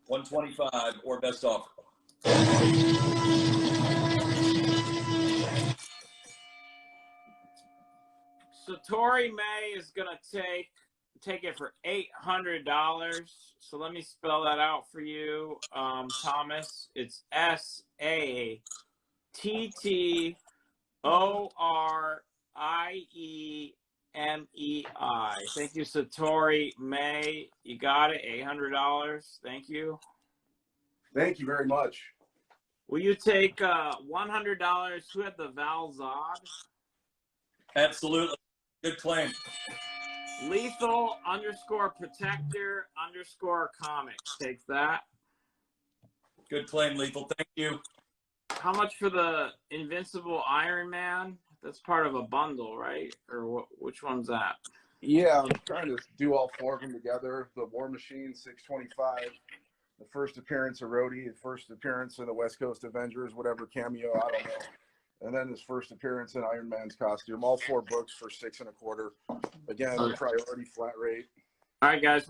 125 or best offer. Satori May is gonna take it for $800. So let me spell that out for you, Thomas. It's SATTORIEMEI. Thank you, Satori May. You got it. $800. Thank you. Thank you very much. Will you take $100? Who had the Valzad? Absolutely. Good claim. Lethal_Protector_comics takes that. Good claim, Lethal. Thank you. How much for the Invincible Iron Man? That's part of a bundle, right? Or which one's that? Yeah, I'm trying to do all four of them together. The War Machine, 625. The first appearance of Rhodey, the first appearance in the West Coast Avengers, whatever cameo, I don't know. And then his first appearance in Iron Man's costume. All 4 books for 6 and a quarter. Again, priority flat rate. All right, guys,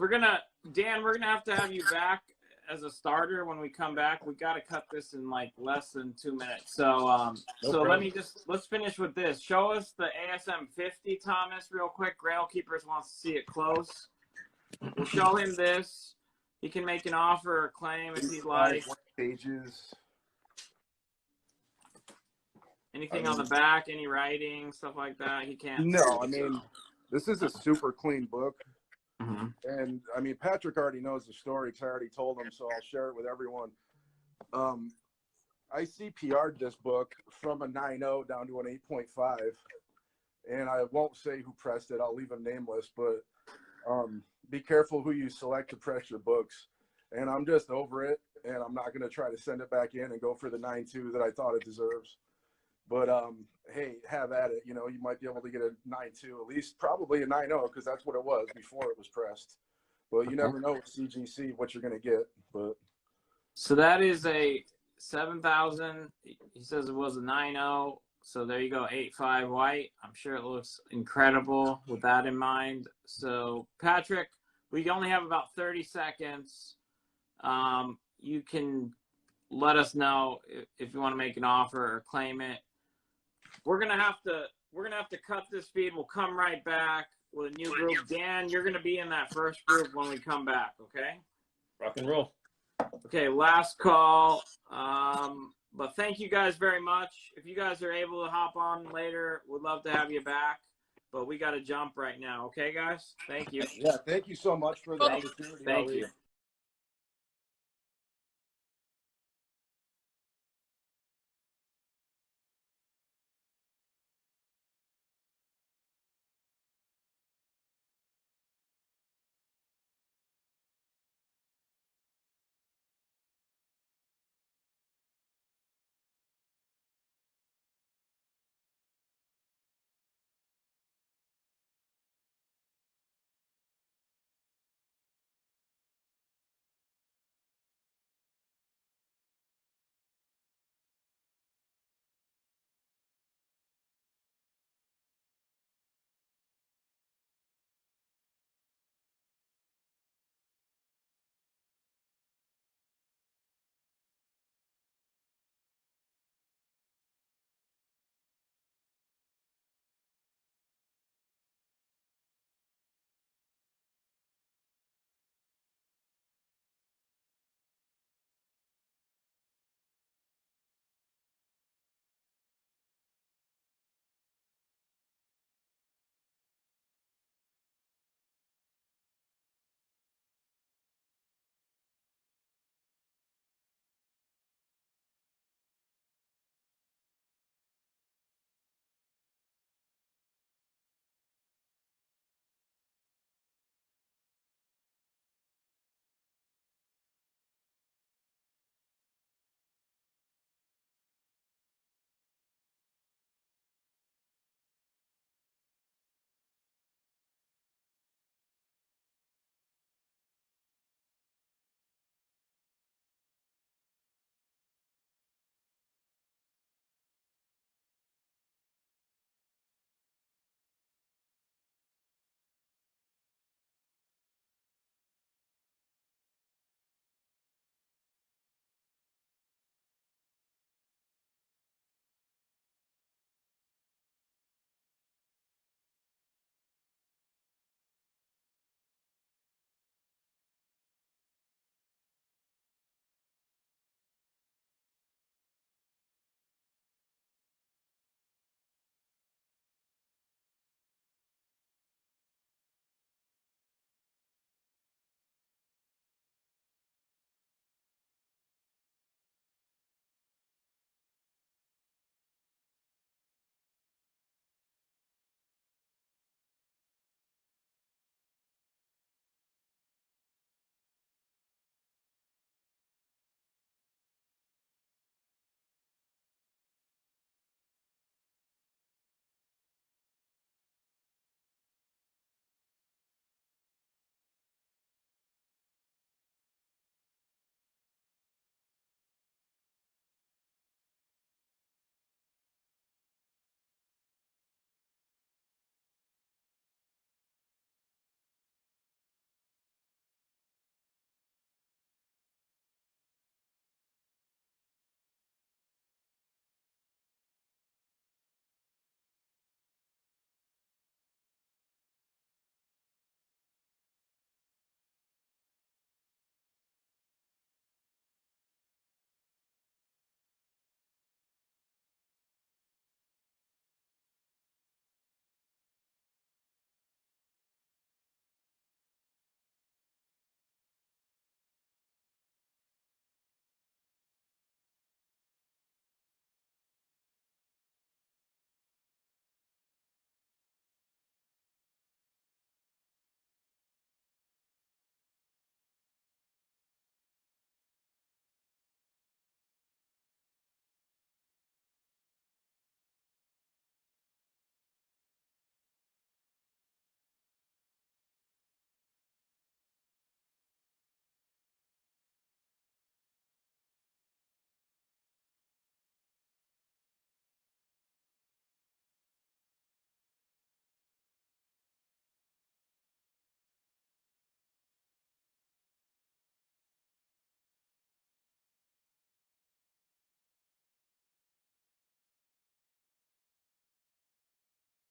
Dan, we're gonna have to have you back as a starter when we come back. We got to cut this in like less than 2 minutes. So, let's finish with this. Show us the ASM 50, Thomas, real quick. Grail Keepers wants to see it close. We'll show him this. He can make an offer or claim if he'd like. Pages. Anything on the back, any writing, stuff like that, he can't. No, I mean, this is a super clean book. Mm-hmm. And, I mean, Patrick already knows the story because I already told him, so I'll share it with everyone. I CPR'd this book from a 9.0 down to an 8.5. And I won't say who pressed it. I'll leave him nameless. But be careful who you select to press your books. And I'm just over it. And I'm not going to try to send it back in and go for the 9.2 that I thought it deserves. But, hey, have at it. You know, you might be able to get a 9.2, at least probably a 9.0, because that's what it was before it was pressed. But you never know with CGC what you're going to get. But so that is a 7,000. He says it was a 9.0. So there you go, 8.5 white. I'm sure it looks incredible with that in mind. So, Patrick, we only have about 30 seconds. You can let us know if you want to make an offer or claim it. We're gonna have to cut this feed. We'll come right back with a new group. Dan, you're gonna be in that first group when we come back, okay? Rock and roll. Okay, last call. But thank you guys very much. If you guys are able to hop on later, we'd love to have you back. But we got to jump right now, okay, guys? Thank you. yeah, thank you so much for the opportunity. Thank you.